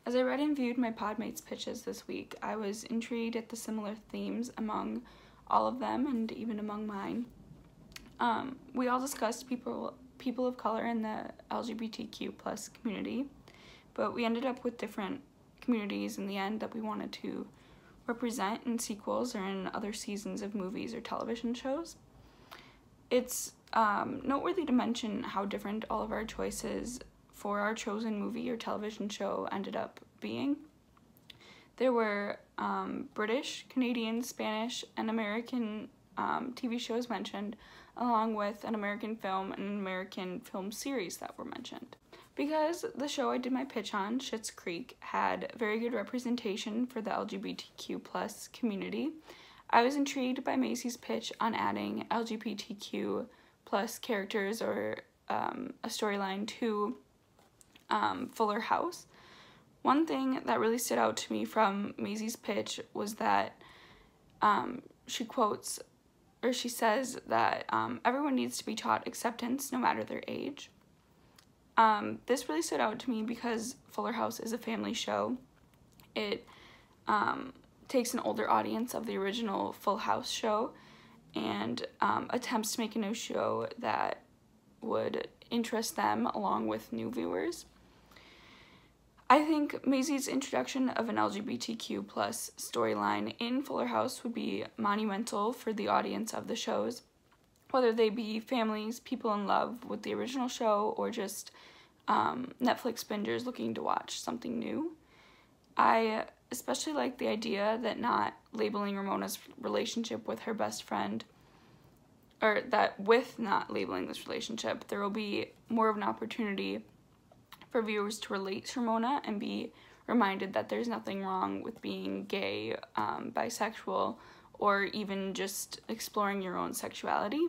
As I read and viewed my podmates' pitches this week, I was intrigued at the similar themes among all of them and even among mine. We all discussed people of color in the LGBTQ plus community, but we ended up with different communities in the end that we wanted to represent in sequels or in other seasons of movies or television shows. It's noteworthy to mention how different all of our choices for our chosen movie or television show ended up being. There were British, Canadian, Spanish, and American TV shows mentioned, along with an American film and an American film series that were mentioned. Because the show I did my pitch on, Schitt's Creek, had very good representation for the LGBTQ plus community, I was intrigued by Maisie's pitch on adding LGBTQ plus characters or a storyline to Fuller House. One thing that really stood out to me from Maisie's pitch was that she says that everyone needs to be taught acceptance no matter their age. This really stood out to me because Fuller House is a family show. It takes an older audience of the original Full House show and attempts to make a new show that would interest them along with new viewers. I think Maisie's introduction of an LGBTQ plus storyline in Fuller House would be monumental for the audience of the shows, whether they be families, people in love with the original show, or just Netflix bingers looking to watch something new. I especially like the idea that not labeling Ramona's relationship with her best friend, or that with not labeling this relationship, there will be more of an opportunity for viewers to relate to Ramona and be reminded that there's nothing wrong with being gay, bisexual, or even just exploring your own sexuality.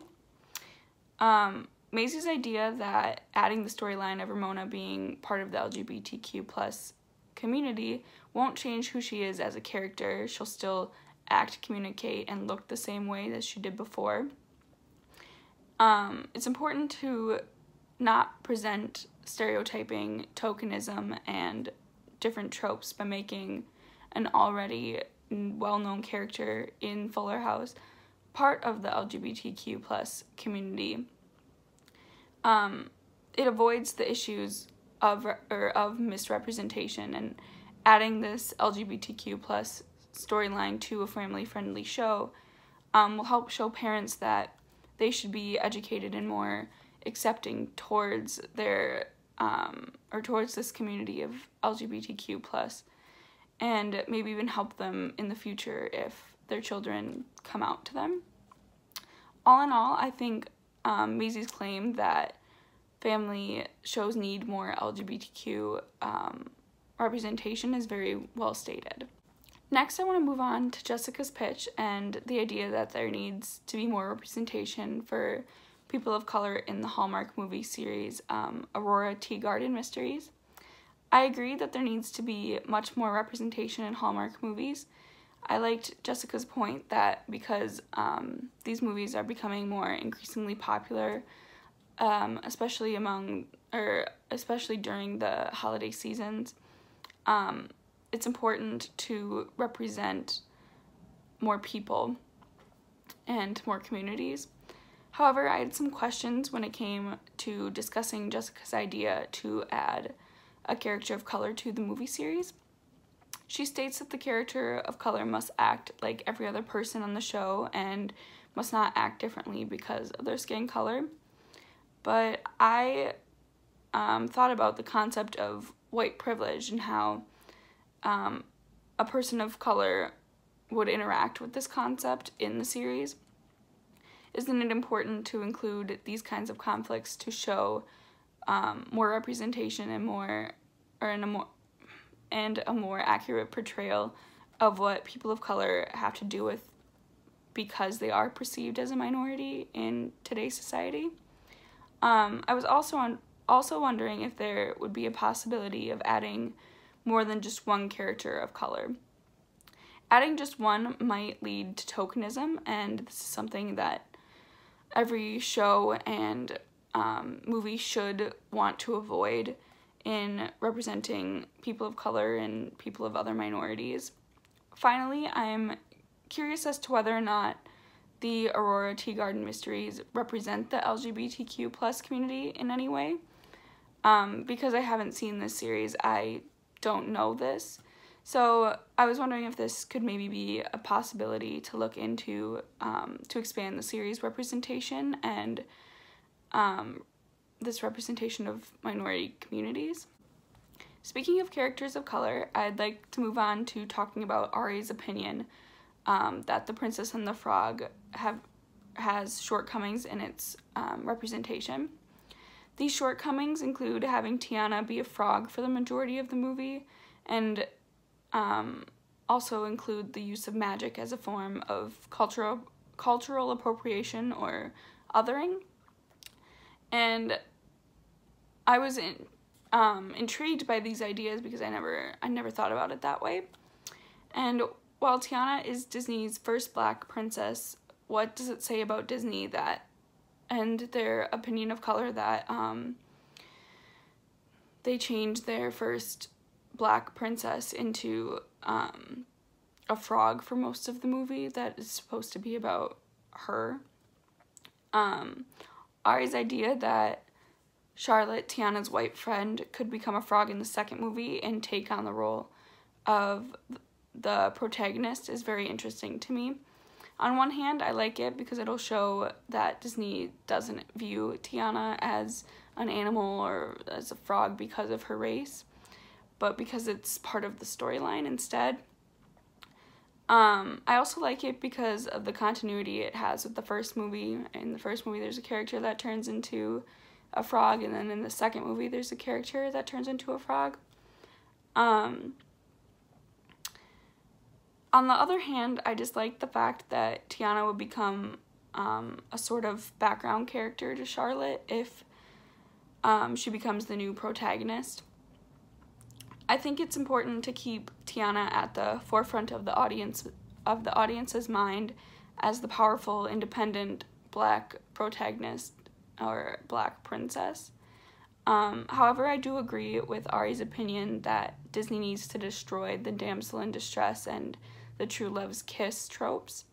Maisie's idea that adding the storyline of Ramona being part of the LGBTQ plus community won't change who she is as a character. She'll still act, communicate, and look the same way as she did before. It's important to not present stereotyping, tokenism, and different tropes by making an already well-known character in Fuller House part of the LGBTQ plus community. It avoids the issues of misrepresentation, and adding this LGBTQ plus storyline to a family-friendly show will help show parents that they should be educated and more accepting towards their towards this community of LGBTQ plus, and maybe even help them in the future if their children come out to them. All in all, I think Maisie's claim that family shows need more LGBTQ representation is very well stated. Next, I want to move on to Jessica's pitch and the idea that there needs to be more representation for people of color in the Hallmark movie series Aurora Tea Garden Mysteries. I agree that there needs to be much more representation in Hallmark movies. I liked Jessica's point that because these movies are becoming more increasingly popular, especially during the holiday seasons, it's important to represent more people and more communities. However, I had some questions when it came to discussing Jessica's idea to add a character of color to the movie series. She states that the character of color must act like every other person on the show and must not act differently because of their skin color. But I thought about the concept of white privilege and how a person of color would interact with this concept in the series. Isn't it important to include these kinds of conflicts to show more representation and a more accurate portrayal of what people of color have to do with because they are perceived as a minority in today's society? I was also wondering if there would be a possibility of adding more than just one character of color. Adding just one might lead to tokenism, and this is something that every show and movie should want to avoid in representing people of color and people of other minorities. Finally, I'm curious as to whether or not the Aurora Tea Garden Mysteries represent the LGBTQ plus community in any way. Because I haven't seen this series, I don't know this. So I was wondering if this could maybe be a possibility to look into to expand the series representation and this representation of minority communities. Speaking of characters of color, I'd like to move on to talking about Ari's opinion that The Princess and the Frog has shortcomings in its representation. These shortcomings include having Tiana be a frog for the majority of the movie, and also include the use of magic as a form of cultural appropriation or othering. And I was intrigued by these ideas because I never thought about it that way. And while Tiana is Disney's first Black princess, what does it say about Disney that, and their opinion of color, that they changed their first Black princess into a frog for most of the movie that is supposed to be about her? Ari's idea that Charlotte, Tiana's white friend, could become a frog in the second movie and take on the role of the protagonist is very interesting to me. On one hand, I like it because it'll show that Disney doesn't view Tiana as an animal or as a frog because of her race, but because it's part of the storyline instead. I also like it because of the continuity it has with the first movie. In the first movie, there's a character that turns into a frog, and then in the second movie, there's a character that turns into a frog. On the other hand, I just like the fact that Tiana would become a sort of background character to Charlotte if she becomes the new protagonist. I think it's important to keep Tiana at the forefront of the audience's mind as the powerful, independent Black protagonist or Black princess. However, I do agree with Ari's opinion that Disney needs to destroy the damsel in distress and the true love's kiss tropes,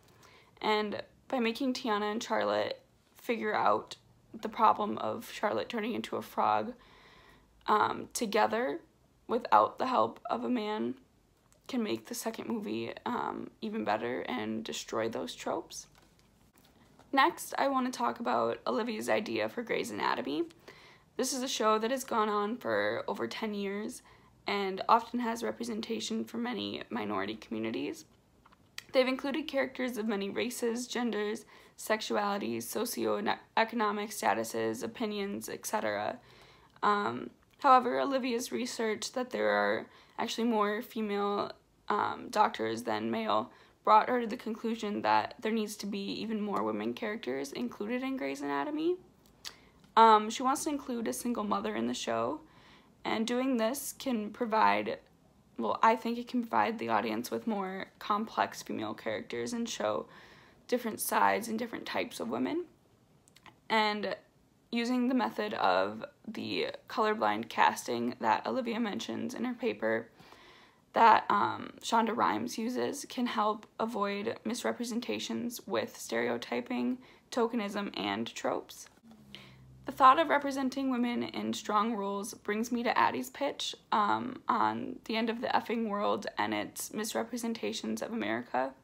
and by making Tiana and Charlotte figure out the problem of Charlotte turning into a frog together without the help of a man can make the second movie even better and destroy those tropes. Next, I want to talk about Olivia's idea for Grey's Anatomy. This is a show that has gone on for over 10 years and often has representation for many minority communities. They've included characters of many races, genders, sexualities, socioeconomic statuses, opinions, etc. However, Olivia's research that there are actually more female doctors than male brought her to the conclusion that there needs to be even more women characters included in Grey's Anatomy. She wants to include a single mother in the show, and doing this can provide, well, I think it can provide the audience with more complex female characters and show different sides and different types of women. And using the method of the colorblind casting that Olivia mentions in her paper that Shonda Rhimes uses can help avoid misrepresentations with stereotyping, tokenism, and tropes. The thought of representing women in strong roles brings me to Addie's pitch on the end of the effing world and its misrepresentations of America.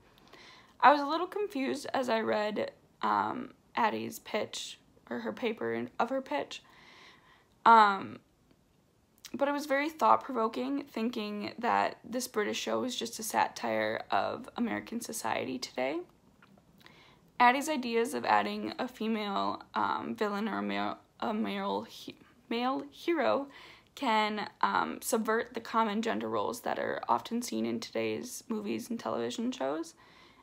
I was a little confused as I read Addie's pitch, or her paper of her pitch, but it was very thought-provoking, thinking that this British show was just a satire of American society today. Addie's ideas of adding a female villain or a male hero can subvert the common gender roles that are often seen in today's movies and television shows.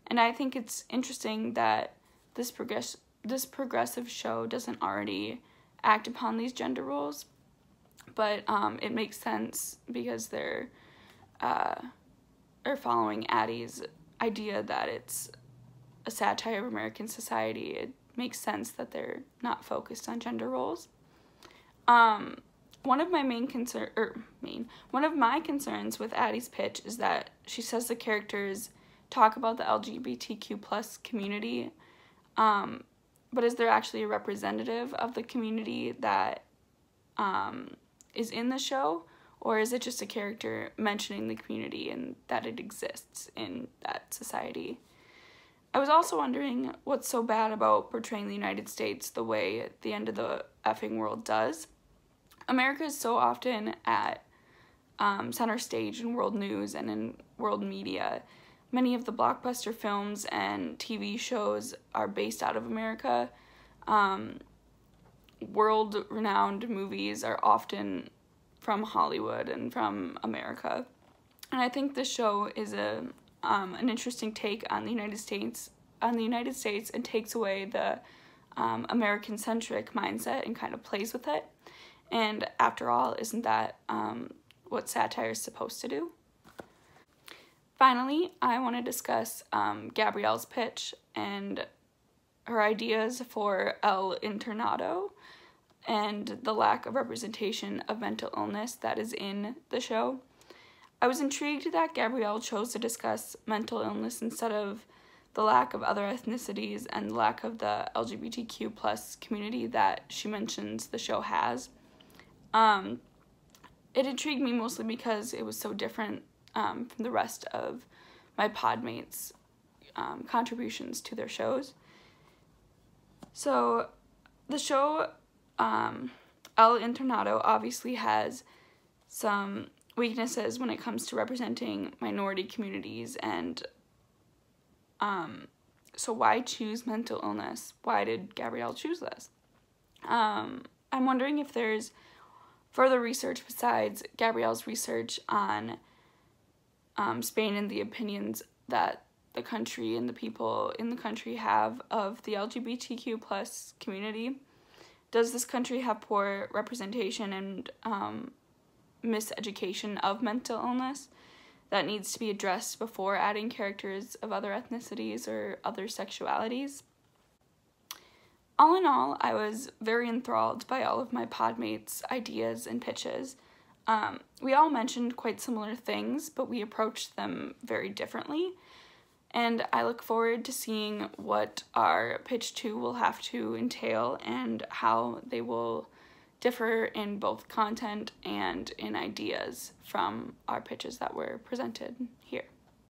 And I think it's interesting that this progressive show doesn't already act upon these gender roles, but it makes sense because they're following Addie's idea that it's a satire of American society. It makes sense that they're not focused on gender roles. one of my one of my concerns with Addie's pitch is that she says the characters talk about the LGBTQ plus community, but is there actually a representative of the community that is in the show, or is it just a character mentioning the community and that it exists in that society? I was also wondering what's so bad about portraying the United States the way the end of the effing world does. America is so often at center stage in world news and in world media. Many of the blockbuster films and TV shows are based out of America. World-renowned movies are often from Hollywood and from America. And I think this show is an interesting take on the United States, and takes away the American-centric mindset and kind of plays with it. And after all, isn't that what satire is supposed to do? Finally, I want to discuss Gabrielle's pitch and her ideas for El Internado and the lack of representation of mental illness that is in the show. I was intrigued that Gabrielle chose to discuss mental illness instead of the lack of other ethnicities and the lack of the LGBTQ plus community that she mentions the show has. It intrigued me mostly because it was so different from the rest of my podmates' contributions to their shows. So the show El Internado obviously has some weaknesses when it comes to representing minority communities, and so why choose mental illness? Why did Gabrielle choose this? I'm wondering if there's further research besides Gabrielle's research on Spain and the opinions that the country and the people in the country have of the LGBTQ plus community. Does this country have poor representation and miseducation of mental illness that needs to be addressed before adding characters of other ethnicities or other sexualities? All in all, I was very enthralled by all of my podmates' ideas and pitches. We all mentioned quite similar things, but we approached them very differently. And I look forward to seeing what our pitch 2 will have to entail and how they will differ in both content and in ideas from our pitches that were presented.